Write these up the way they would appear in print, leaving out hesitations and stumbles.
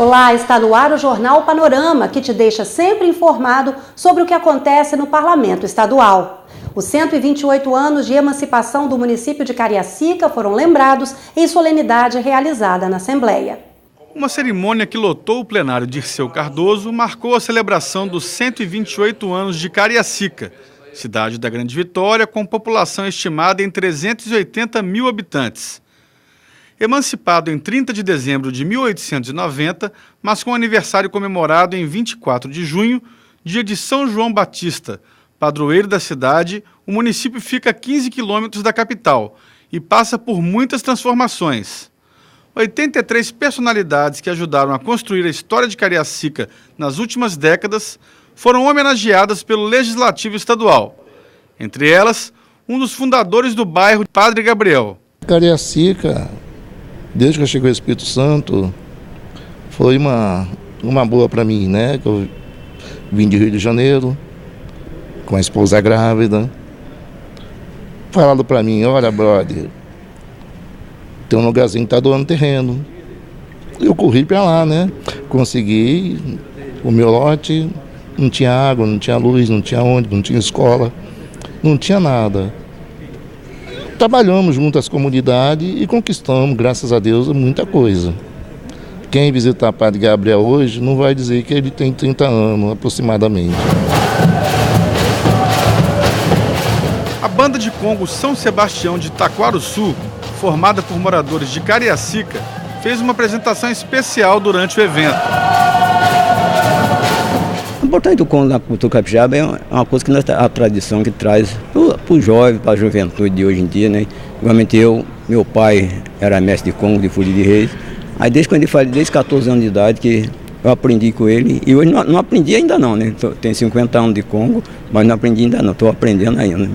Olá, está no ar o Jornal Panorama, que te deixa sempre informado sobre o que acontece no Parlamento Estadual. Os 128 anos de emancipação do município de Cariacica foram lembrados em solenidade realizada na Assembleia. Uma cerimônia que lotou o plenário Dirceu Cardoso marcou a celebração dos 128 anos de Cariacica, cidade da Grande Vitória, com população estimada em 380 mil habitantes. Emancipado em 30 de dezembro de 1890, mas com aniversário comemorado em 24 de junho, dia de São João Batista, padroeiro da cidade, o município fica a 15 quilômetros da capital e passa por muitas transformações. 83 personalidades que ajudaram a construir a história de Cariacica nas últimas décadas foram homenageadas pelo Legislativo Estadual. Entre elas, um dos fundadores do bairro, Padre Gabriel. Cariacica, desde que eu cheguei ao Espírito Santo, foi uma boa para mim, né? Que eu vim de Rio de Janeiro, com a esposa grávida. Falaram para mim, olha, brother, tem um lugarzinho que tá doando terreno. Eu corri para lá, né? Consegui o meu lote, não tinha água, não tinha luz, não tinha ônibus, não tinha escola, não tinha nada. Trabalhamos junto às comunidades e conquistamos, graças a Deus, muita coisa. Quem visitar Padre Gabriel hoje não vai dizer que ele tem 30 anos, aproximadamente. A banda de Congo São Sebastião de Taquaruçu, formada por moradores de Cariacica, fez uma apresentação especial durante o evento. O importante do Congo na cultura capixaba é uma coisa que a tradição que traz para o jovem, para a juventude de hoje em dia, né? Igualmente meu pai era mestre de Congo, de Folia de Reis. Aí desde 14 anos de idade que eu aprendi com ele, e hoje não aprendi ainda não, né? Tenho 50 anos de Congo, mas não aprendi ainda não, estou aprendendo ainda.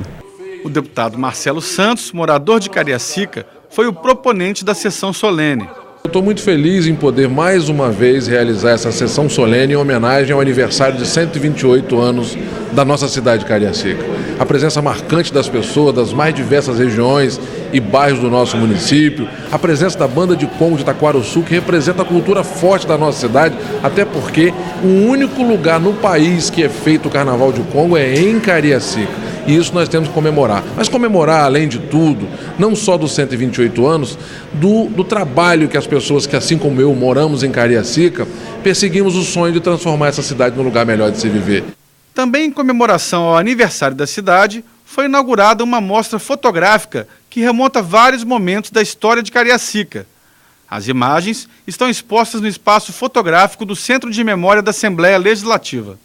O deputado Marcelo Santos, morador de Cariacica, foi o proponente da sessão solene. Eu estou muito feliz em poder mais uma vez realizar essa sessão solene em homenagem ao aniversário de 128 anos da nossa cidade de Cariacica. A presença marcante das pessoas das mais diversas regiões e bairros do nosso município, a presença da banda de Congo de Taquaruçu, que representa a cultura forte da nossa cidade, até porque o único lugar no país que é feito o Carnaval de Congo é em Cariacica. E isso nós temos que comemorar. Mas comemorar, além de tudo, não só dos 128 anos, do trabalho que as pessoas que, assim como eu, moramos em Cariacica, perseguimos o sonho de transformar essa cidade num lugar melhor de se viver. Também em comemoração ao aniversário da cidade, foi inaugurada uma mostra fotográfica que remonta vários momentos da história de Cariacica. As imagens estão expostas no espaço fotográfico do Centro de Memória da Assembleia Legislativa.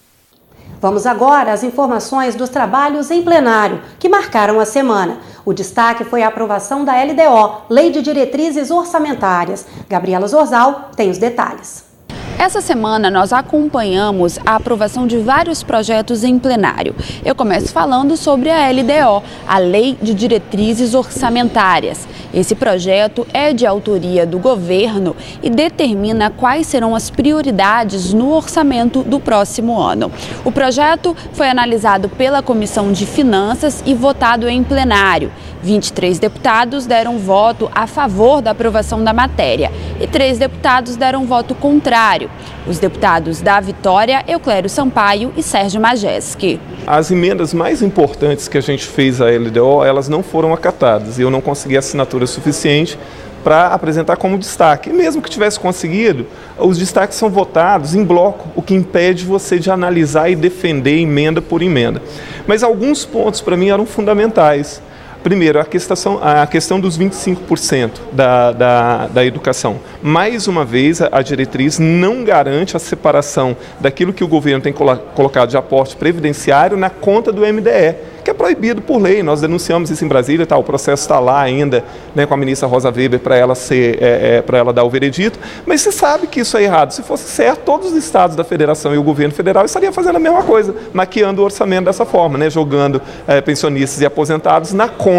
Vamos agora às informações dos trabalhos em plenário, que marcaram a semana. O destaque foi a aprovação da LDO, Lei de Diretrizes Orçamentárias. Gabriela Zorzal tem os detalhes. Essa semana nós acompanhamos a aprovação de vários projetos em plenário. Eu começo falando sobre a LDO, a Lei de Diretrizes Orçamentárias. Esse projeto é de autoria do governo e determina quais serão as prioridades no orçamento do próximo ano. O projeto foi analisado pela Comissão de Finanças e votado em plenário. 23 deputados deram voto a favor da aprovação da matéria e 3 deputados deram voto contrário. Os deputados da Vitória, Euclério Sampaio e Sérgio Majeski. As emendas mais importantes que a gente fez à LDO, elas não foram acatadas e eu não consegui assinatura suficiente para apresentar como destaque. E mesmo que tivesse conseguido, os destaques são votados em bloco, o que impede você de analisar e defender emenda por emenda. Mas alguns pontos para mim eram fundamentais. Primeiro, a questão dos 25% da educação. Mais uma vez, a diretriz não garante a separação daquilo que o governo tem colocado de aporte previdenciário na conta do MDE, que é proibido por lei. Nós denunciamos isso em Brasília, o processo está lá ainda, né, com a ministra Rosa Weber para ela dar o veredito, mas você sabe que isso é errado. Se fosse certo, todos os estados da federação e o governo federal estariam fazendo a mesma coisa, maquiando o orçamento dessa forma, né, jogando pensionistas e aposentados na conta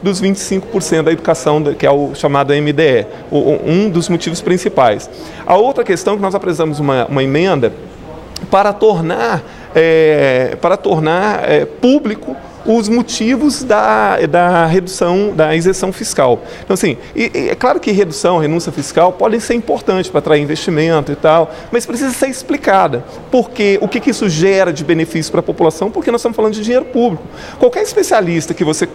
dos 25% da educação, que é o chamado MDE, um dos motivos principais. A outra questão que nós apresentamos uma emenda para tornar público os motivos da redução, da isenção fiscal. Então, assim, é claro que redução, renúncia fiscal podem ser importantes para atrair investimento e tal, mas precisa ser explicada. Porque o que isso gera de benefício para a população? Porque nós estamos falando de dinheiro público. Qualquer especialista que você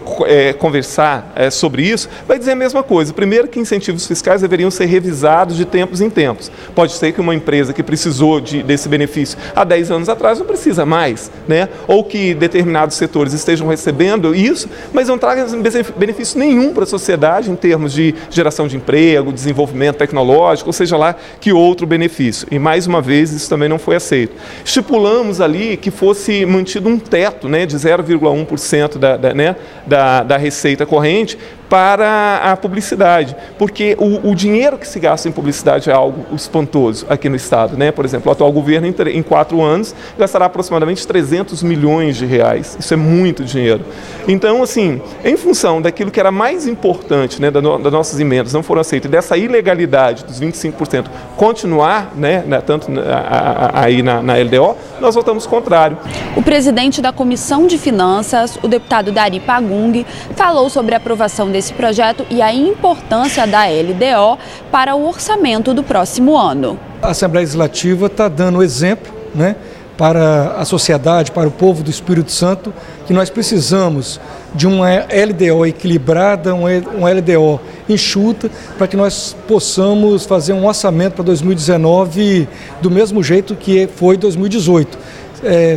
conversar sobre isso vai dizer a mesma coisa. Primeiro, que incentivos fiscais deveriam ser revisados de tempos em tempos. Pode ser que uma empresa que precisou desse benefício há 10 anos atrás não precisa mais, né? Ou que determinados setores estejam recebendo isso, mas não tragam benefício nenhum para a sociedade em termos de geração de emprego, desenvolvimento tecnológico, ou seja lá que outro benefício. E mais uma vez isso também não foi aceito. Estipulamos ali que fosse mantido um teto, né, de 0,1% da receita corrente para a publicidade, porque o dinheiro que se gasta em publicidade é algo espantoso aqui no Estado, né? Por exemplo, o atual governo em 4 anos gastará aproximadamente 300 milhões de reais. Isso é muito dinheiro. Então, assim, em função daquilo que era mais importante, né, das nossas emendas não foram aceitas, dessa ilegalidade dos 25% continuar, né, tanto aí na LDO, nós votamos contrário. O presidente da Comissão de Finanças, o deputado Dari Pagung, falou sobre a aprovação desse projeto e a importância da LDO para o orçamento do próximo ano. A Assembleia Legislativa está dando exemplo, né, para a sociedade, para o povo do Espírito Santo, que nós precisamos de uma LDO equilibrada, uma LDO enxuta, para que nós possamos fazer um orçamento para 2019 do mesmo jeito que foi 2018,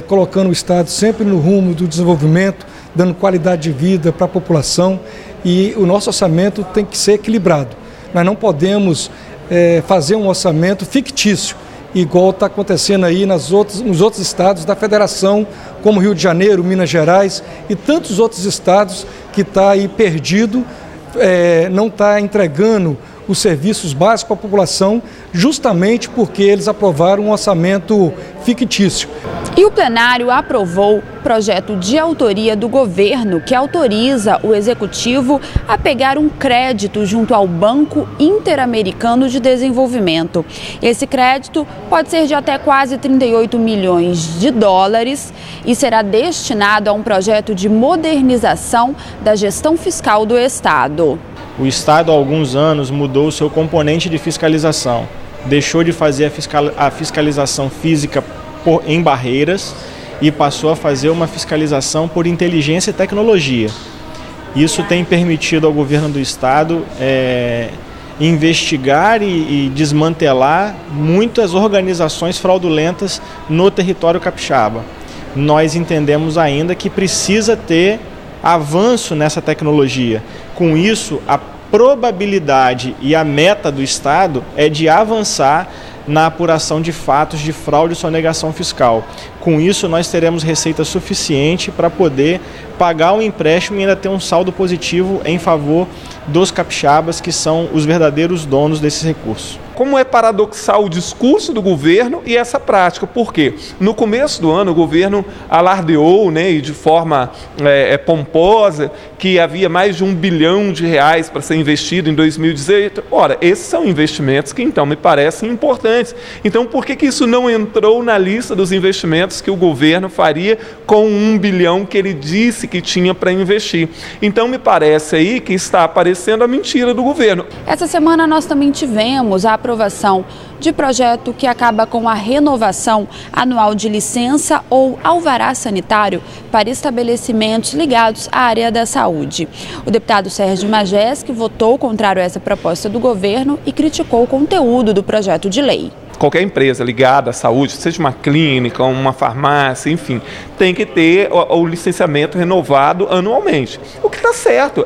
colocando o Estado sempre no rumo do desenvolvimento, dando qualidade de vida para a população, e o nosso orçamento tem que ser equilibrado. Nós não podemos fazer um orçamento fictício, igual está acontecendo aí nos outros estados da federação, como Rio de Janeiro, Minas Gerais e tantos outros estados que está aí perdido, não está entregando os serviços básicos à população, justamente porque eles aprovaram um orçamento fictício. E o plenário aprovou projeto de autoria do governo que autoriza o executivo a pegar um crédito junto ao Banco Interamericano de Desenvolvimento. Esse crédito pode ser de até quase 38 milhões de dólares e será destinado a um projeto de modernização da gestão fiscal do Estado. O Estado há alguns anos mudou o seu componente de fiscalização. Deixou de fazer a fiscalização física em barreiras e passou a fazer uma fiscalização por inteligência e tecnologia. Isso tem permitido ao governo do Estado investigar e desmantelar muitas organizações fraudulentas no território capixaba. Nós entendemos ainda que precisa ter avanço nessa tecnologia. Com isso, a probabilidade e a meta do Estado é de avançar na apuração de fatos de fraude e sonegação fiscal. Com isso, nós teremos receita suficiente para poder pagar o empréstimo e ainda ter um saldo positivo em favor dos capixabas, que são os verdadeiros donos desses recursos. Como é paradoxal o discurso do governo e essa prática, porque no começo do ano o governo alardeou, né, e de forma pomposa, que havia mais de R$1 bilhão para ser investido em 2018. Ora, esses são investimentos que então me parecem importantes. Então por que isso não entrou na lista dos investimentos que o governo faria com R$1 bilhão que ele disse que tinha para investir? Então me parece aí que está aparecendo a mentira do governo. Essa semana nós também tivemos a aprovação de projeto que acaba com a renovação anual de licença ou alvará sanitário para estabelecimentos ligados à área da saúde. O deputado Sérgio Majeski votou contrário a essa proposta do governo e criticou o conteúdo do projeto de lei. Qualquer empresa ligada à saúde, seja uma clínica, uma farmácia, enfim, tem que ter o licenciamento renovado anualmente. O que está certo,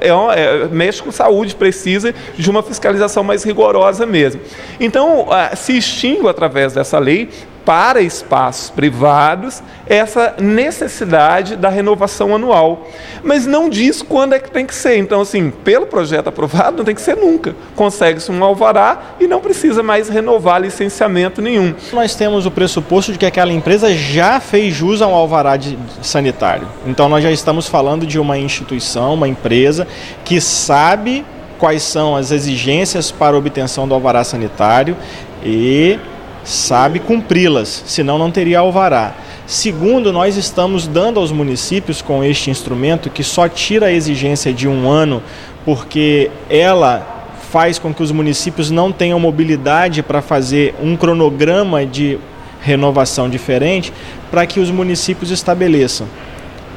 mexe com saúde, precisa de uma fiscalização mais rigorosa mesmo. Então, se extingue através dessa lei, para espaços privados, essa necessidade da renovação anual. Mas não diz quando é que tem que ser. Então, assim, pelo projeto aprovado, não tem que ser nunca. Consegue-se um alvará e não precisa mais renovar licenciamento nenhum. Nós temos o pressuposto de que aquela empresa já fez jus a um alvará sanitário. Então, nós já estamos falando de uma instituição, uma empresa que sabe quais são as exigências para a obtenção do alvará sanitário e sabe cumpri-las, senão não teria alvará. Segundo, nós estamos dando aos municípios com este instrumento, que só tira a exigência de 1 ano, porque ela faz com que os municípios não tenham mobilidade para fazer um cronograma de renovação diferente, para que os municípios estabeleçam,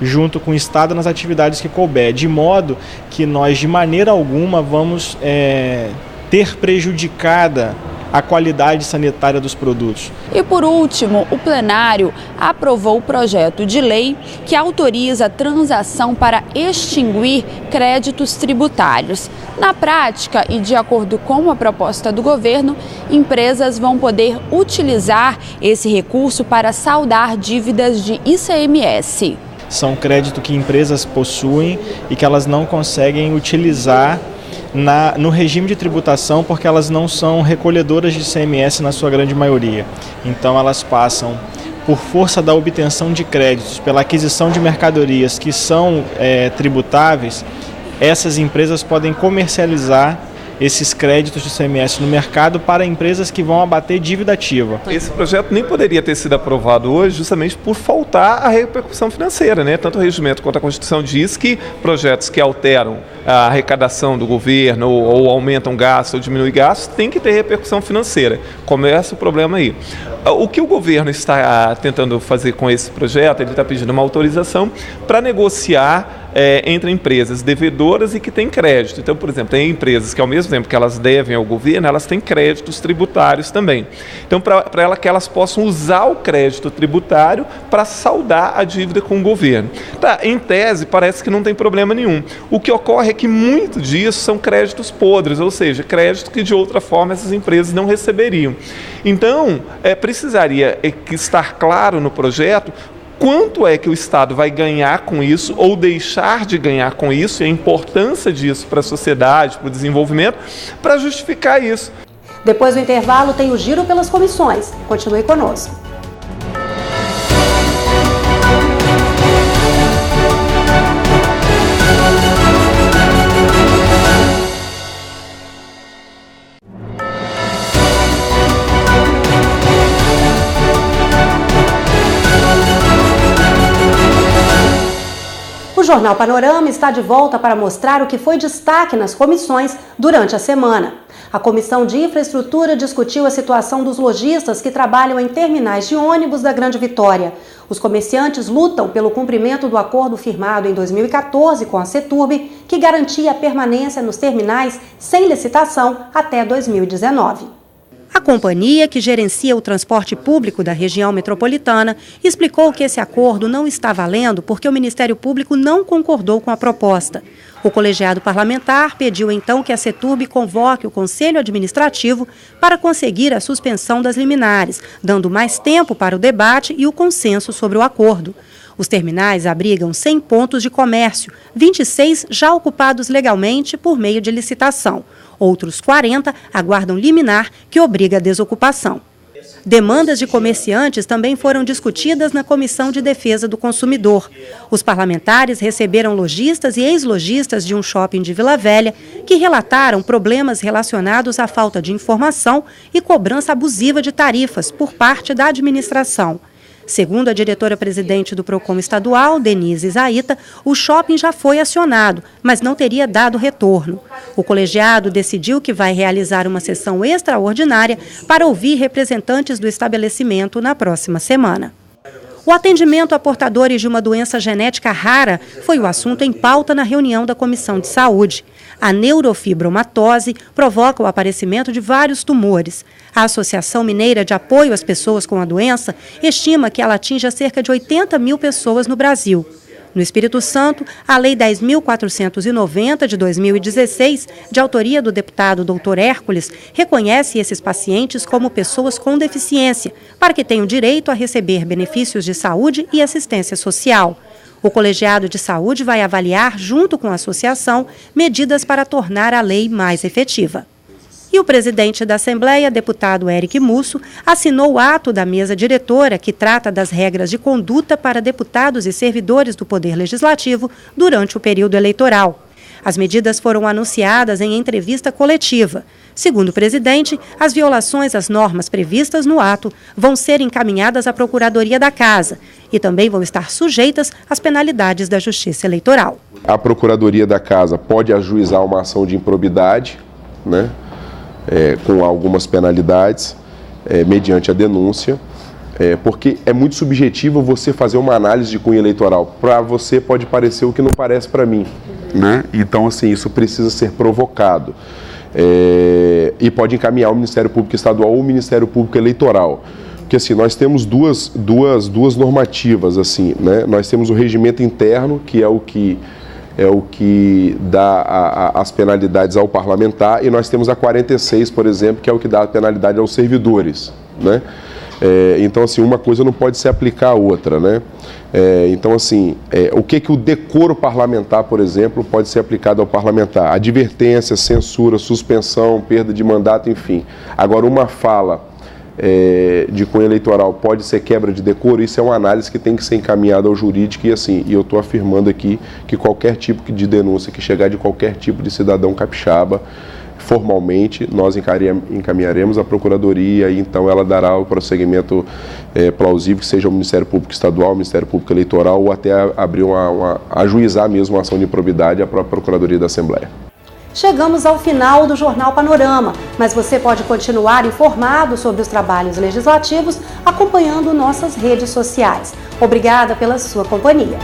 junto com o Estado, nas atividades que couber, de modo que nós, de maneira alguma, vamos ter prejudicada a qualidade sanitária dos produtos. E por último, o plenário aprovou o projeto de lei que autoriza a transação para extinguir créditos tributários. Na prática, e de acordo com a proposta do governo, empresas vão poder utilizar esse recurso para saldar dívidas de ICMS. São créditos que empresas possuem e que elas não conseguem utilizar no regime de tributação, porque elas não são recolhedoras de ICMS na sua grande maioria. Então elas passam, por força da obtenção de créditos, pela aquisição de mercadorias que são tributáveis, essas empresas podem comercializar esses créditos de ICMS no mercado para empresas que vão abater dívida ativa. Esse projeto nem poderia ter sido aprovado hoje justamente por faltar a repercussão financeira, né? Tanto o regimento quanto a Constituição diz que projetos que alteram a arrecadação do governo ou aumentam gastos ou diminuem gastos têm que ter repercussão financeira. Começa o problema aí. O que o governo está tentando fazer com esse projeto, ele está pedindo uma autorização para negociar entre empresas devedoras e que têm crédito. Então, por exemplo, tem empresas que ao mesmo tempo que elas devem ao governo, elas têm créditos tributários também. Então, para que elas possam usar o crédito tributário para saldar a dívida com o governo. Tá, em tese, parece que não tem problema nenhum. O que ocorre é que muito disso são créditos podres, ou seja, crédito que de outra forma essas empresas não receberiam. Então, precisaria estar claro no projeto quanto é que o Estado vai ganhar com isso ou deixar de ganhar com isso e a importância disso para a sociedade, para o desenvolvimento, para justificar isso. Depois do intervalo tem o giro pelas comissões. Continue conosco. O Jornal Panorama está de volta para mostrar o que foi destaque nas comissões durante a semana. A Comissão de Infraestrutura discutiu a situação dos lojistas que trabalham em terminais de ônibus da Grande Vitória. Os comerciantes lutam pelo cumprimento do acordo firmado em 2014 com a CETURB, que garantia a permanência nos terminais sem licitação até 2019. A companhia, que gerencia o transporte público da região metropolitana, explicou que esse acordo não está valendo porque o Ministério Público não concordou com a proposta. O colegiado parlamentar pediu então que a CETURB convoque o Conselho Administrativo para conseguir a suspensão das liminares, dando mais tempo para o debate e o consenso sobre o acordo. Os terminais abrigam 100 pontos de comércio, 26 já ocupados legalmente por meio de licitação. Outros 40 aguardam liminar que obriga a desocupação. Demandas de comerciantes também foram discutidas na Comissão de Defesa do Consumidor. Os parlamentares receberam lojistas e ex-lojistas de um shopping de Vila Velha que relataram problemas relacionados à falta de informação e cobrança abusiva de tarifas por parte da administração. Segundo a diretora-presidente do Procon estadual, Denise Zaita, o shopping já foi acionado, mas não teria dado retorno. O colegiado decidiu que vai realizar uma sessão extraordinária para ouvir representantes do estabelecimento na próxima semana. O atendimento a portadores de uma doença genética rara foi o assunto em pauta na reunião da Comissão de Saúde. A neurofibromatose provoca o aparecimento de vários tumores. A Associação Mineira de Apoio às Pessoas com a Doença estima que ela atinja cerca de 80 mil pessoas no Brasil. No Espírito Santo, a Lei 10.490 de 2016, de autoria do deputado Dr. Hércules, reconhece esses pacientes como pessoas com deficiência, para que tenham direito a receber benefícios de saúde e assistência social. O colegiado de saúde vai avaliar, junto com a associação, medidas para tornar a lei mais efetiva. E o presidente da Assembleia, deputado Eric Musso, assinou o ato da mesa diretora que trata das regras de conduta para deputados e servidores do Poder Legislativo durante o período eleitoral. As medidas foram anunciadas em entrevista coletiva. Segundo o presidente, as violações às normas previstas no ato vão ser encaminhadas à Procuradoria da Casa e também vão estar sujeitas às penalidades da Justiça Eleitoral. A Procuradoria da Casa pode ajuizar uma ação de improbidade, né, com algumas penalidades, mediante a denúncia, porque é muito subjetivo você fazer uma análise de cunho eleitoral. Para você pode parecer o que não parece para mim, né? Então, assim, isso precisa ser provocado. E pode encaminhar o Ministério Público Estadual ou o Ministério Público Eleitoral. Porque assim, nós temos duas normativas, assim, né? Nós temos o regimento interno, que é o que dá as penalidades ao parlamentar, e nós temos a 46, por exemplo, que é o que dá a penalidade aos servidores, né? Então, assim, uma coisa não pode se aplicar à outra, né? Então, assim, o que o decoro parlamentar, por exemplo, pode ser aplicado ao parlamentar? Advertência, censura, suspensão, perda de mandato, enfim. Agora, uma fala de cunho eleitoral pode ser quebra de decoro, isso é uma análise que tem que ser encaminhada ao jurídico e assim, eu estou afirmando aqui que qualquer tipo de denúncia que chegar de qualquer tipo de cidadão capixaba, formalmente, nós encaminharemos à Procuradoria e então ela dará o prosseguimento plausível, que seja o Ministério Público Estadual, o Ministério Público Eleitoral ou até abrir ajuizar mesmo uma ação de improbidade à própria Procuradoria da Assembleia. Chegamos ao final do Jornal Panorama, mas você pode continuar informado sobre os trabalhos legislativos acompanhando nossas redes sociais. Obrigada pela sua companhia.